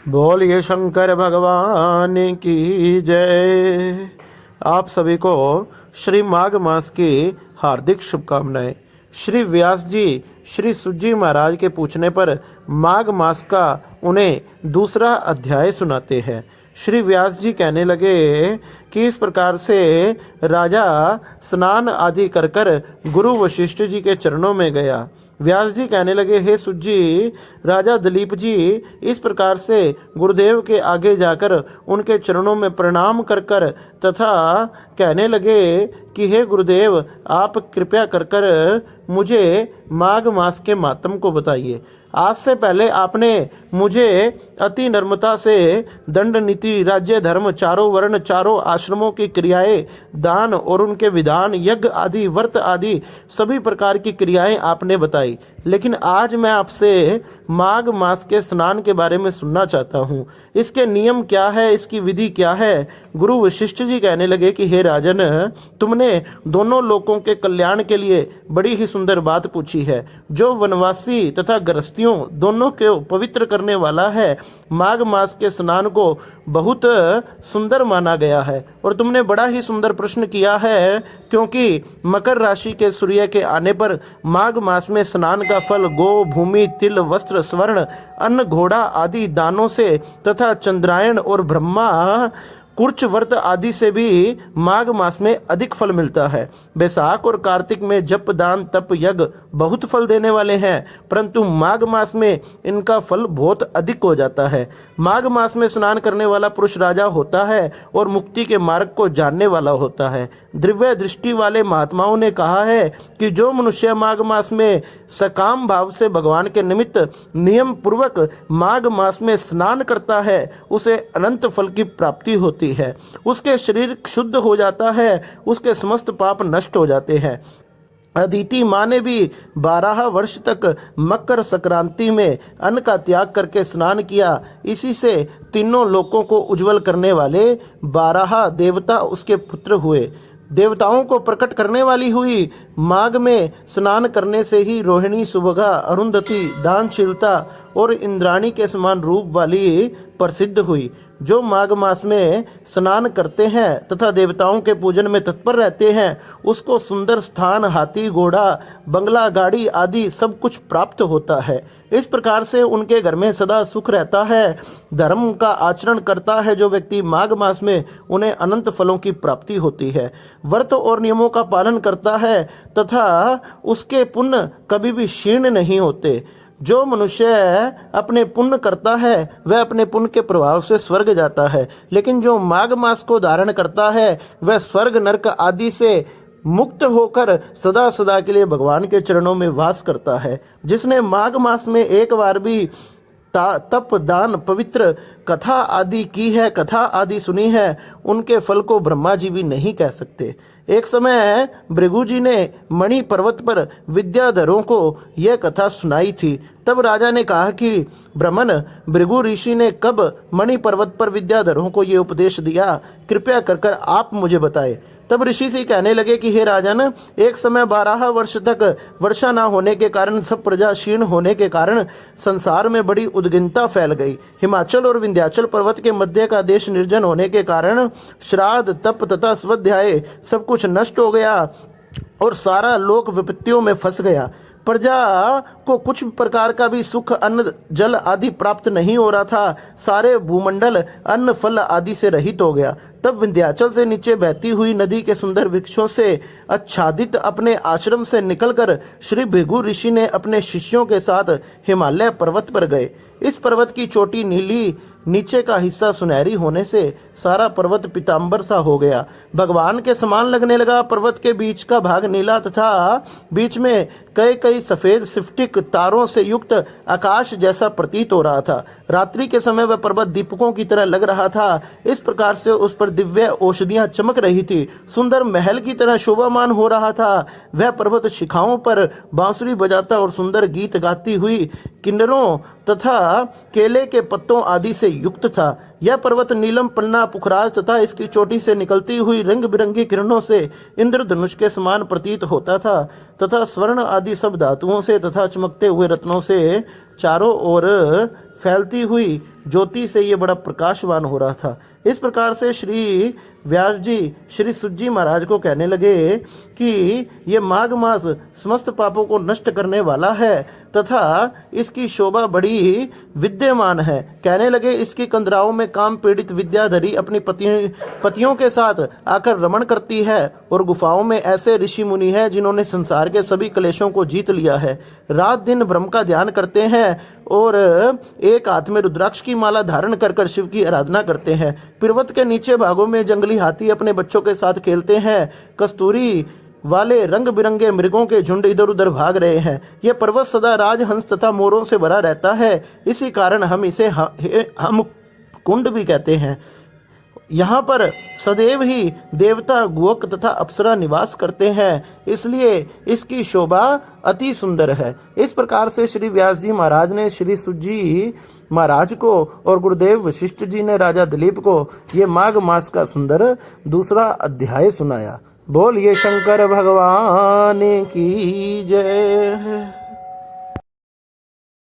बोलिए शंकर भगवान की जय। आप सभी को श्री माघ मास की हार्दिक शुभकामनाएं। श्री व्यास जी श्री सुजी महाराज के पूछने पर माघ मास का उन्हें दूसरा अध्याय सुनाते हैं। श्री व्यास जी कहने लगे कि इस प्रकार से राजा स्नान आदि कर कर गुरु वशिष्ठ जी के चरणों में गया। व्यास जी कहने लगे, हे सुजी, राजा दिलीप जी इस प्रकार से गुरुदेव के आगे जाकर उनके चरणों में प्रणाम कर कर तथा कहने लगे कि हे गुरुदेव, आप कृपया कर कर मुझे माघ मास के मातम को बताइए। आज से पहले आपने मुझे अति नर्मता से दंड नीति, राज्य, धर्म, चारों वर्ण, चारों आश्रमों की क्रियाएं, दान और उनके विधान, यज्ञ आदि, व्रत आदि सभी प्रकार की क्रियाएं आपने बताई। लेकिन आज मैं आपसे माघ मास के स्नान के बारे में सुनना चाहता हूँ। इसके नियम क्या है, इसकी विधि क्या है? गुरु वशिष्ठ जी कहने लगे कि हे राजन, तुमने दोनों लोगों के कल्याण के लिए बड़ी ही सुंदर बात पूछी है, जो वनवासी तथा गृहस्थियों दोनों को पवित्र करने वाला है। माघ मास के स्नान को बहुत सुंदर माना गया है और तुमने बड़ा ही सुंदर प्रश्न किया है, क्योंकि मकर राशि के सूर्य के आने पर माघ मास में स्नान का फल गो, भूमि, तिल, वस्त्र, स्वर्ण, अन्न, घोड़ा आदि दानों से तथा चंद्रायण और ब्रह्मा कुर्च व्रत आदि से भी माघ मास में अधिक फल मिलता है। बैसाख और कार्तिक में जप, दान, तप, यज्ञ बहुत फल देने वाले हैं, परंतु माघ मास में इनका फल बहुत अधिक हो जाता है। माघ मास में स्नान करने वाला पुरुष राजा होता है और मुक्ति के मार्ग को जानने वाला होता है। दिव्य दृष्टि वाले महात्माओं ने कहा है कि जो मनुष्य माघ मास में सकाम भाव से भगवान के निमित्त नियम पूर्वक माघ मास में स्नान करता है, उसे अनंत फल की प्राप्ति होती है। उसके शरीर शुद्ध हो जाता है, उसके समस्त पाप नष्ट हो जाते हैं। अदिति माँ ने भी 12 वर्ष तक मकर संक्रांति में अन्न का त्याग करके स्नान किया। इसी से तीनों लोकों को उज्जवल करने वाले 12 देवता उसके पुत्र हुए। देवताओं को प्रकट करने वाली हुई माघ में स्नान करने से ही रोहिणी, सुभगा, अरुंधति दानशीलता और इंद्राणी के समान रूप वाली प्रसिद्ध हुई। जो माघ मास में स्नान करते हैं तथा देवताओं के पूजन में तत्पर रहते हैं, उसको सुंदर स्थान, हाथी, घोड़ा, बंगला, गाड़ी आदि सब कुछ प्राप्त होता है। इस प्रकार से उनके घर में सदा सुख रहता है। धर्म का आचरण करता है जो व्यक्ति माघ मास में, उन्हें अनंत फलों की प्राप्ति होती है। व्रत और नियमों का पालन करता है तथा उसके पुण्य कभी भी क्षीण नहीं होते। जो मनुष्य अपने पुण्य करता है वह अपने पुण्य के प्रभाव से स्वर्ग जाता है, लेकिन जो माघ मास को धारण करता है वह स्वर्ग, नरक आदि से मुक्त होकर सदा सदा के लिए भगवान के चरणों में वास करता है। जिसने माघ मास में एक बार भी तप, दान, पवित्र कथा आदि की है, कथा आदि सुनी है, उनके फल को ब्रह्मा जी भी नहीं कह सकते। एक समय भृगु जी ने मणि पर्वत पर विद्याधरों को यह कथा सुनाई थी। तब राजा ने कहा कि ब्राह्मण, भृगु ऋषि ने कब मणि पर्वत पर विद्याधरों को यह उपदेश दिया? कृपया कर कर आप मुझे बताएं। तब ऋषि से कहने लगे कि हे राजन, एक समय 12 वर्ष तक वर्षा न होने के कारण, सब प्रजा क्षीण होने के कारण संसार में बड़ी उद्विग्नता फैल गई। हिमाचल और विंध्याचल पर्वत के मध्य का देश निर्जन होने के कारण श्राद्ध, तप तथा स्वाध्याय सब कुछ नष्ट हो गया और सारा लोक विपत्तियों में फंस गया। प्रजा को कुछ प्रकार का भी सुख, अन्न, जल आदि प्राप्त नहीं हो रहा था। सारे भूमंडल अन्न, फल आदि से रहित हो गया। तब विंध्याचल से नीचे बहती हुई नदी के सुंदर वृक्षों से आच्छादित अपने आश्रम से निकलकर श्री भृगु ऋषि ने अपने शिष्यों के साथ हिमालय पर्वत पर गए। इस पर्वत की चोटी नीली, नीचे का हिस्सा सुनहरी होने से सारा पर्वत पीतांबर सा हो गया, भगवान के समान लगने लगा। पर्वत के बीच का भाग नीला तथा बीच में कई कई सफेद स्फटिक तारों से युक्त आकाश जैसा प्रतीत हो रहा था। रात्रि के समय वह पर्वत दीपकों की तरह लग रहा था। इस प्रकार से उस पर दिव्य औषधियां चमक रही थी। सुंदर महल की तरह शोभामान हो रहा था। वह पर्वत शिखाओं पर बांसुरी बजाता और सुंदर गीत गाती हुई किन्नरों तथा केले के पत्तों आदि से युक्त था। यह पर्वत नीलम, पन्ना, पुखराज तथा इसकी चोटी से निकलती हुई रंग बिरंगी किरणों से इंद्रधनुष के समान प्रतीत होता था तथा स्वर्ण आदि सब धातुओं से तथा चमकते हुए रत्नों से चारों ओर फैलती हुई ज्योति से ये बड़ा प्रकाशवान हो रहा था। इस प्रकार से श्री व्यास जी श्री सुत जी महाराज को कहने लगे कि ये माघ मास समस्त पापों को नष्ट करने वाला है तथा इसकी शोभा बड़ी विद्यमान है। कहने लगे इसकी कंदराओं में काम पीड़ित विद्याधरी अपनी पतियों के साथ आकर रमण करती है और गुफाओं में ऐसे ऋषि मुनि हैं जिन्होंने संसार के सभी क्लेशों को जीत लिया है। रात दिन ब्रह्म का ध्यान करते हैं और एक हाथ में रुद्राक्ष की माला धारण कर कर शिव की आराधना करते हैं। पर्वत के नीचे भागों में जंगली हाथी अपने बच्चों के साथ खेलते हैं। कस्तूरी वाले रंग बिरंगे मृगों के झुंड इधर उधर भाग रहे हैं। यह पर्वत सदा राजहंस तथा मोरों से भरा रहता है, इसी कारण हम इसे हम कुंड भी कहते हैं। यहाँ पर सदैव ही देवता गुहक तथा अप्सरा निवास करते हैं, इसलिए इसकी शोभा अति सुंदर है। इस प्रकार से श्री व्यास जी महाराज ने श्री सुत जी महाराज को और गुरुदेव वशिष्ठ जी ने राजा दिलीप को ये माघ मास का सुंदर दूसरा अध्याय सुनाया। बोलिए शंकर भगवान की जय।